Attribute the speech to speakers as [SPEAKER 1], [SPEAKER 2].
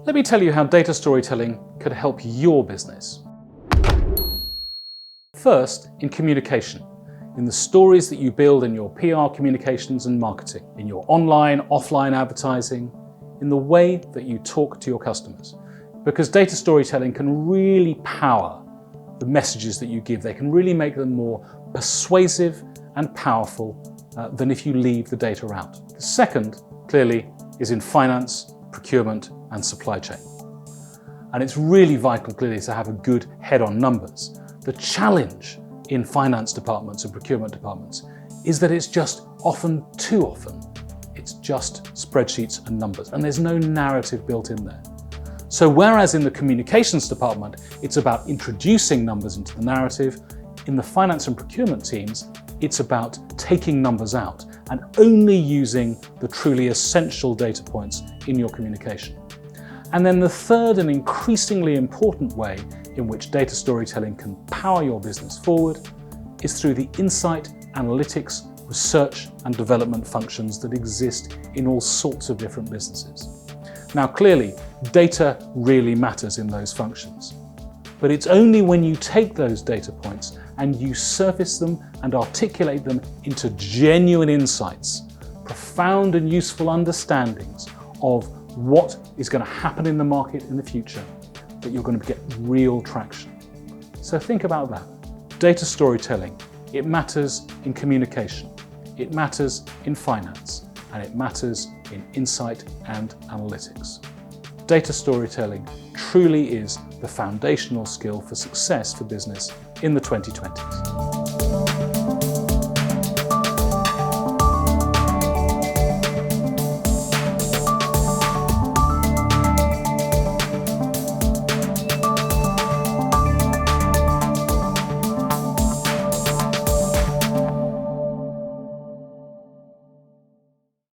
[SPEAKER 1] Let me tell you how data storytelling could help your business. First, in communication, in the stories that you build in your PR communications and marketing, in your online, offline advertising, in the way that you talk to your customers. Because data storytelling can really power the messages that you give. They can really make them more persuasive and powerful than if you leave the data out. The second, clearly, is in finance, procurement, and supply chain. And it's really vital, clearly, to have a good head on numbers. The challenge in finance departments and procurement departments is that it's just too often, it's just spreadsheets and numbers, and there's no narrative built in there. So whereas in the communications department, it's about introducing numbers into the narrative, in the finance and procurement teams, it's about taking numbers out and only using the truly essential data points in your communication. And then the third and increasingly important way in which data storytelling can power your business forward is through the insight, analytics, research and development functions that exist in all sorts of different businesses. Now clearly, data really matters in those functions. But it's only when you take those data points and you surface them and articulate them into genuine insights, profound and useful understandings of what is going to happen in the market in the future, that you're going to get real traction. So think about that. Data storytelling, it matters in communication, it matters in finance, and it matters in insight and analytics. Data storytelling truly is the foundational skill for success for business in the 2020s.